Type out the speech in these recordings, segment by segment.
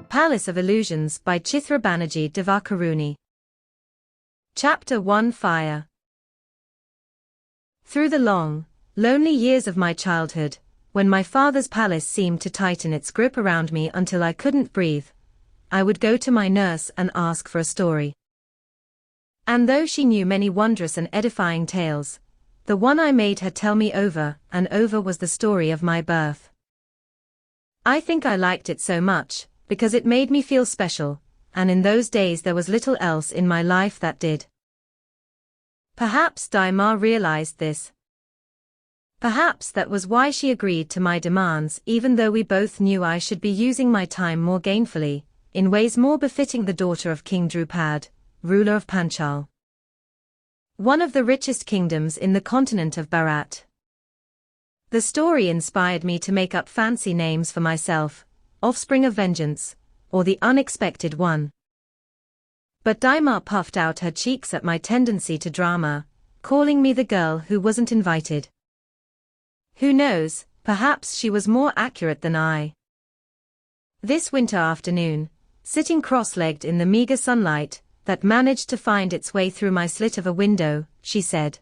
Palace of Illusions by Chitra Banerjee Divakaruni. Chapter 1 Fire. Through the long, lonely years of my childhood, when my father's palace seemed to tighten its grip around me until I couldn't breathe, I would go to my nurse and ask for a story. And though she knew many wondrous and edifying tales, the one I made her tell me over and over was the story of my birth. I think I liked it so much, because it made me feel special, and in those days there was little else in my life that did. Perhaps Daima realized this. Perhaps that was why she agreed to my demands, even though we both knew I should be using my time more gainfully, in ways more befitting the daughter of King Drupad, ruler of Panchal, one of the richest kingdoms in the continent of Bharat. The story inspired me to make up fancy names for myself, Offspring of Vengeance, or the Unexpected One. But Daima puffed out her cheeks at my tendency to drama, calling me the girl who wasn't invited. Who knows, perhaps she was more accurate than I. This winter afternoon, sitting cross-legged in the meager sunlight that managed to find its way through my slit of a window, she said,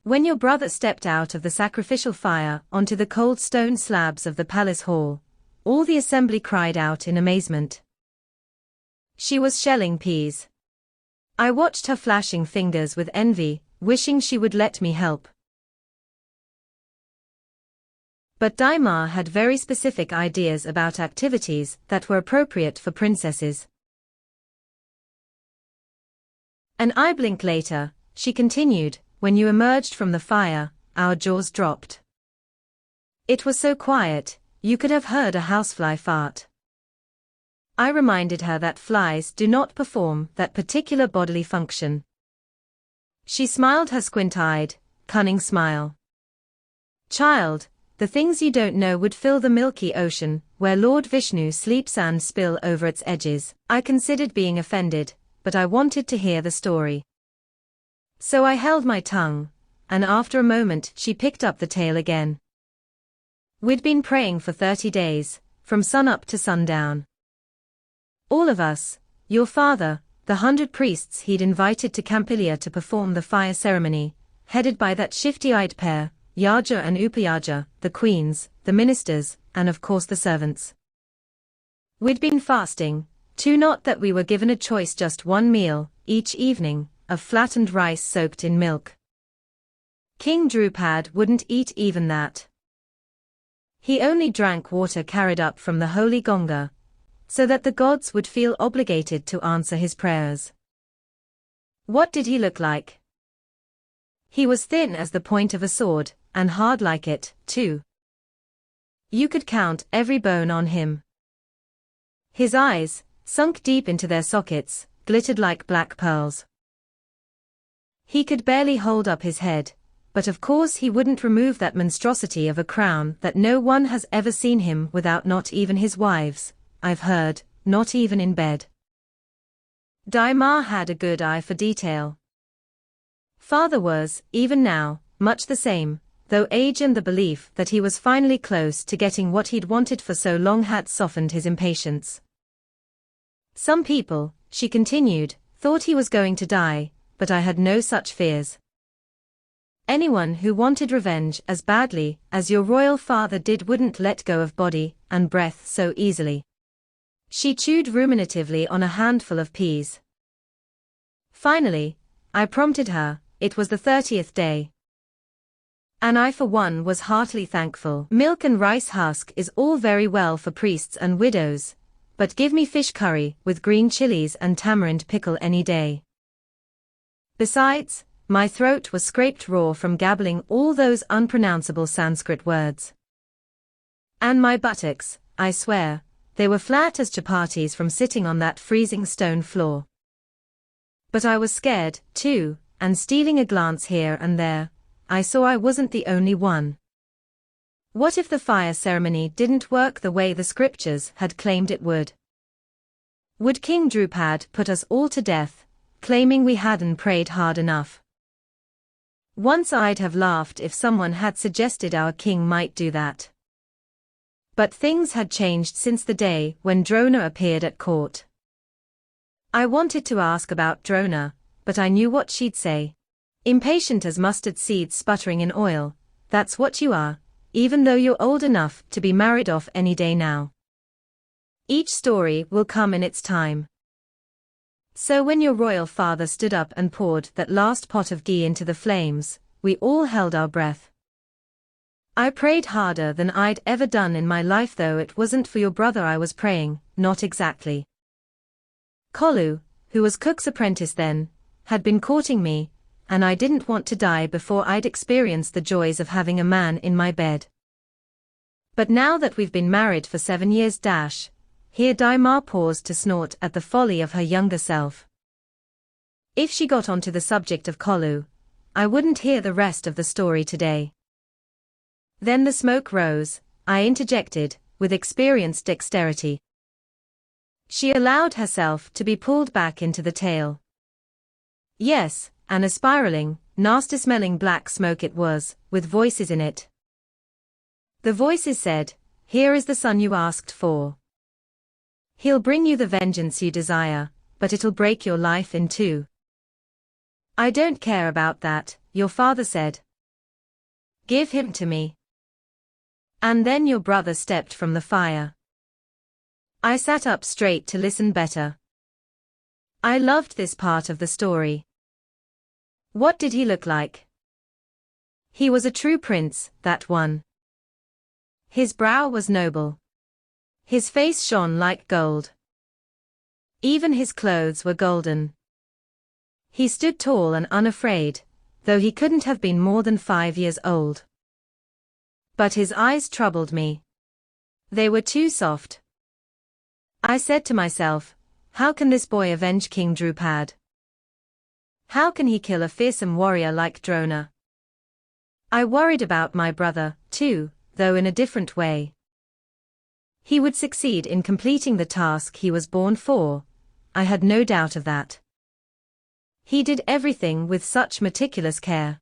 "When your brother stepped out of the sacrificial fire onto the cold stone slabs of the palace hall, all the assembly cried out in amazement. She was shelling peas. I watched her flashing fingers with envy, wishing she would let me help. But Daima had very specific ideas about activities that were appropriate for princesses. An eye blink later, she continued, when you emerged from the fire, our jaws dropped. It was so quiet, you could have heard a housefly fart. I reminded her that flies do not perform that particular bodily function. She smiled her squint-eyed, cunning smile. Child, the things you don't know would fill the milky ocean, where Lord Vishnu sleeps and spill over its edges. I considered being offended, but I wanted to hear the story. So I held my tongue, and after a moment she picked up the tale again. We'd been praying for 30 days, from sunup to sundown. All of us, your father, the 100 priests he'd invited to Campilia to perform the fire ceremony, headed by that shifty-eyed pair, Yaja and Upayaja, the queens, the ministers, and of course the servants. We'd been fasting, too, not that we were given a choice, just one meal, each evening, of flattened rice soaked in milk. King Drupad wouldn't eat even that. He only drank water carried up from the holy Ganga, so that the gods would feel obligated to answer his prayers. What did he look like? He was thin as the point of a sword, and hard like it, too. You could count every bone on him. His eyes, sunk deep into their sockets, glittered like black pearls. He could barely hold up his head, but of course he wouldn't remove that monstrosity of a crown that no one has ever seen him without, not even his wives, I've heard, not even in bed. Daima had a good eye for detail. Father was, even now, much the same, though age and the belief that he was finally close to getting what he'd wanted for so long had softened his impatience. Some people, she continued, thought he was going to die, but I had no such fears. Anyone who wanted revenge as badly as your royal father did wouldn't let go of body and breath so easily. She chewed ruminatively on a handful of peas. Finally, I prompted her, it was the 30th day. And I for one was heartily thankful. Milk and rice husk is all very well for priests and widows, but give me fish curry with green chilies and tamarind pickle any day. Besides, my throat was scraped raw from gabbling all those unpronounceable Sanskrit words. And my buttocks, I swear, they were flat as chapatis from sitting on that freezing stone floor. But I was scared, too, and stealing a glance here and there, I saw I wasn't the only one. What if the fire ceremony didn't work the way the scriptures had claimed it would? Would King Drupad put us all to death, claiming we hadn't prayed hard enough? Once I'd have laughed if someone had suggested our king might do that. But things had changed since the day when Drona appeared at court. I wanted to ask about Drona, but I knew what she'd say. Impatient as mustard seeds sputtering in oil, that's what you are, even though you're old enough to be married off any day now. Each story will come in its time. So when your royal father stood up and poured that last pot of ghee into the flames, we all held our breath. I prayed harder than I'd ever done in my life, though it wasn't for your brother I was praying, not exactly. Kolu, who was cook's apprentice then, had been courting me, and I didn't want to die before I'd experienced the joys of having a man in my bed. But now that we've been married for 7 years here Daima paused to snort at the folly of her younger self. If she got onto the subject of Kolu, I wouldn't hear the rest of the story today. Then the smoke rose, I interjected, with experienced dexterity. She allowed herself to be pulled back into the tale. Yes, and a spiraling, nasty-smelling black smoke it was, with voices in it. The voices said, "Here is the son you asked for. He'll bring you the vengeance you desire, but it'll break your life in two." "I don't care about that," your father said. "Give him to me." And then your brother stepped from the fire. I sat up straight to listen better. I loved this part of the story. What did he look like? He was a true prince, that one. His brow was noble. His face shone like gold. Even his clothes were golden. He stood tall and unafraid, though he couldn't have been more than 5 years old. But his eyes troubled me. They were too soft. I said to myself, how can this boy avenge King Drupad? How can he kill a fearsome warrior like Drona? I worried about my brother, too, though in a different way. He would succeed in completing the task he was born for, I had no doubt of that. He did everything with such meticulous care.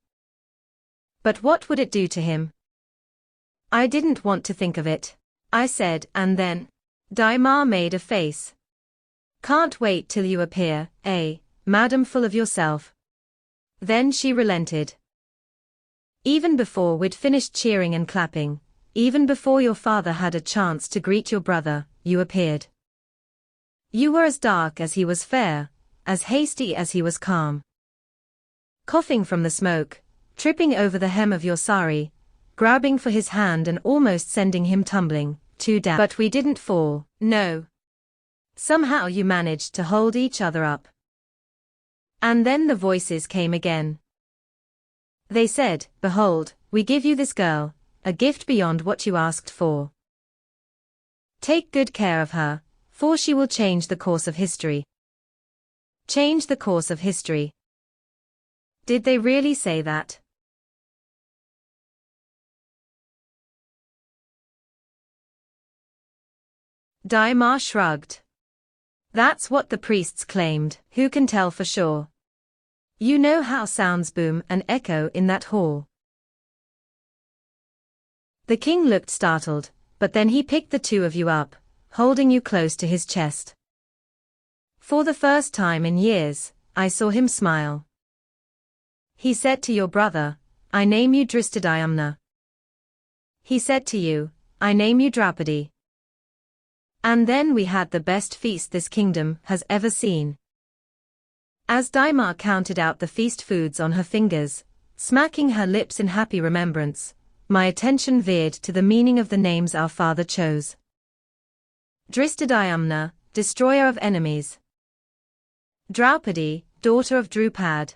But what would it do to him? I didn't want to think of it. I said, and then, Daima made a face. "Can't wait till you appear, madam, full of yourself." Then she relented. "Even before we'd finished cheering and clapping, even before your father had a chance to greet your brother, you appeared. You were as dark as he was fair, as hasty as he was calm. Coughing from the smoke, tripping over the hem of your sari, grabbing for his hand and almost sending him tumbling, too down. But we didn't fall, no. Somehow you managed to hold each other up." And then the voices came again. They said, "Behold, we give you this girl, a gift beyond what you asked for. Take good care of her, for she will change the course of history." Change the course of history. Did they really say that? Daima shrugged. "That's what the priests claimed, who can tell for sure? You know how sounds boom and echo in that hall." The king looked startled, but then he picked the two of you up, holding you close to his chest. For the first time in years, I saw him smile. He said to your brother, "I name you Dristadayamna." He said to you, "I name you Draupadi." And then we had the best feast this kingdom has ever seen. As Daima counted out the feast foods on her fingers, smacking her lips in happy remembrance, my attention veered to the meaning of the names our father chose. Dristadayamna, destroyer of enemies. Draupadi, daughter of Drupad.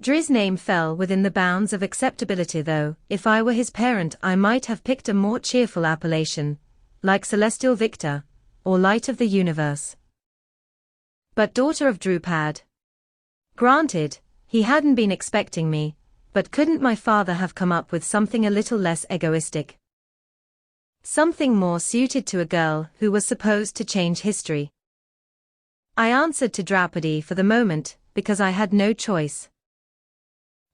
Dri's name fell within the bounds of acceptability, though, if I were his parent I might have picked a more cheerful appellation, like Celestial Victor, or Light of the Universe. But daughter of Drupad. Granted, he hadn't been expecting me, but couldn't my father have come up with something a little less egoistic? Something more suited to a girl who was supposed to change history? I answered to Draupadi for the moment, because I had no choice.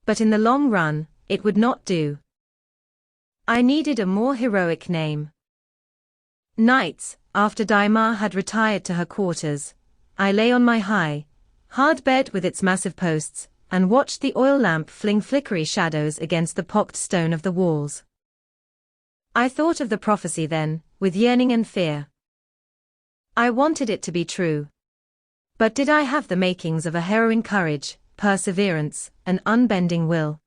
But in the long run, it would not do. I needed a more heroic name. Nights, after Daima had retired to her quarters, I lay on my high, hard bed with its massive posts, and watched the oil lamp fling flickery shadows against the pocked stone of the walls. I thought of the prophecy then, with yearning and fear. I wanted it to be true. But did I have the makings of a heroine? Courage, perseverance, an unbending will?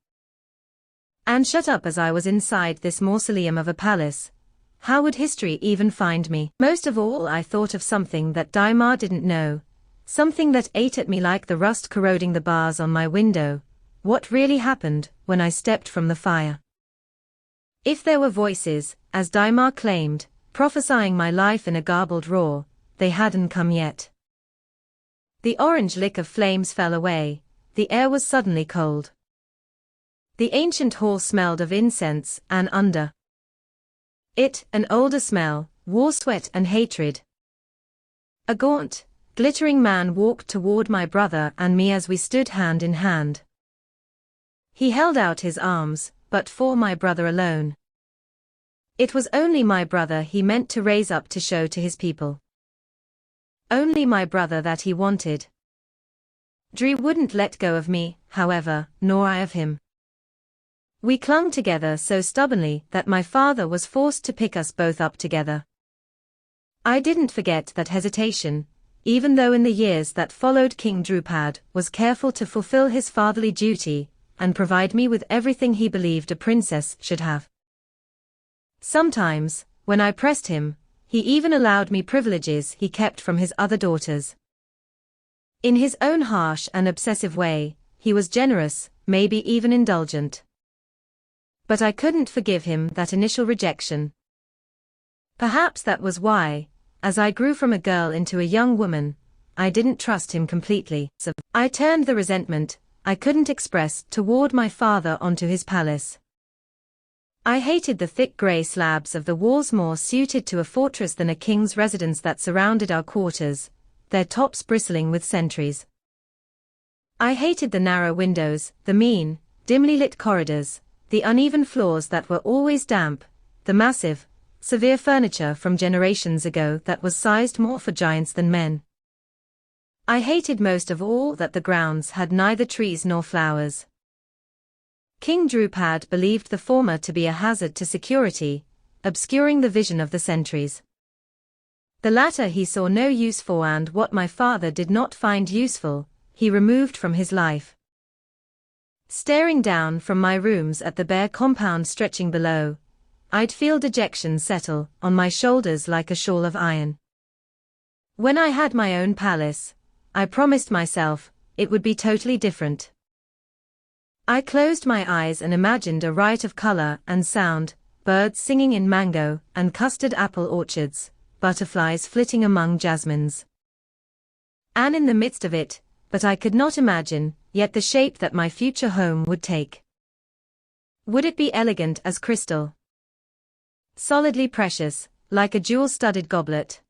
And shut up as I was inside this mausoleum of a palace, how would history even find me? Most of all I thought of something that Daima didn't know, something that ate at me like the rust corroding the bars on my window, what really happened when I stepped from the fire. If there were voices, as Daima claimed, prophesying my life in a garbled roar, they hadn't come yet. The orange lick of flames fell away, the air was suddenly cold. The ancient hall smelled of incense, and under it, an older smell, war sweat and hatred. A gaunt, glittering man walked toward my brother and me as we stood hand in hand. He held out his arms, but for my brother alone. It was only my brother he meant to raise up to show to his people. Only my brother that he wanted. Dre wouldn't let go of me, however, nor I of him. We clung together so stubbornly that my father was forced to pick us both up together. I didn't forget that hesitation, even though in the years that followed King Drupad was careful to fulfill his fatherly duty and provide me with everything he believed a princess should have. Sometimes, when I pressed him, he even allowed me privileges he kept from his other daughters. In his own harsh and obsessive way, he was generous, maybe even indulgent. But I couldn't forgive him that initial rejection. Perhaps that was why, as I grew from a girl into a young woman, I didn't trust him completely. So I turned the resentment I couldn't express toward my father onto his palace. I hated the thick grey slabs of the walls more suited to a fortress than a king's residence that surrounded our quarters, their tops bristling with sentries. I hated the narrow windows, the mean, dimly lit corridors, the uneven floors that were always damp, the massive, severe furniture from generations ago that was sized more for giants than men. I hated most of all that the grounds had neither trees nor flowers. King Drupad believed the former to be a hazard to security, obscuring the vision of the sentries. The latter he saw no use for, and what my father did not find useful, he removed from his life. Staring down from my rooms at the bare compound stretching below, I'd feel dejection settle on my shoulders like a shawl of iron. When I had my own palace, I promised myself it would be totally different. I closed my eyes and imagined a riot of color and sound, birds singing in mango and custard apple orchards, butterflies flitting among jasmines. And in the midst of it, but I could not imagine yet the shape that my future home would take. Would it be elegant as crystal? Solidly precious, like a jewel-studded goblet?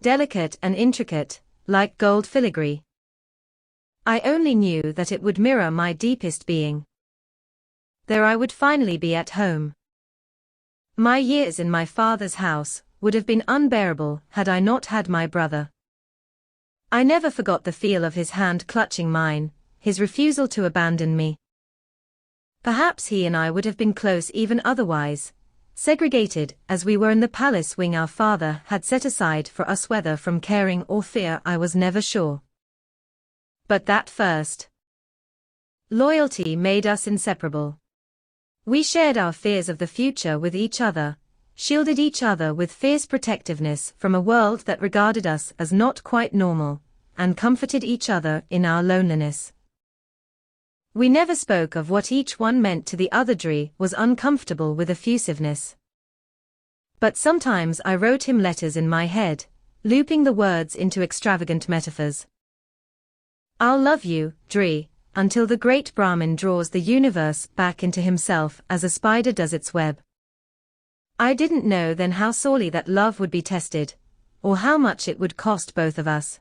Delicate and intricate, like gold filigree? I only knew that it would mirror my deepest being. There I would finally be at home. My years in my father's house would have been unbearable had I not had my brother. I never forgot the feel of his hand clutching mine, his refusal to abandon me. Perhaps he and I would have been close even otherwise, segregated as we were in the palace wing our father had set aside for us, whether from caring or fear I was never sure. But that first loyalty made us inseparable. We shared our fears of the future with each other, shielded each other with fierce protectiveness from a world that regarded us as not quite normal, and comforted each other in our loneliness. We never spoke of what each one meant to the other. Dre was uncomfortable with effusiveness. But sometimes I wrote him letters in my head, looping the words into extravagant metaphors. I'll love you, Dre, until the great Brahmin draws the universe back into himself as a spider does its web. I didn't know then how sorely that love would be tested, or how much it would cost both of us.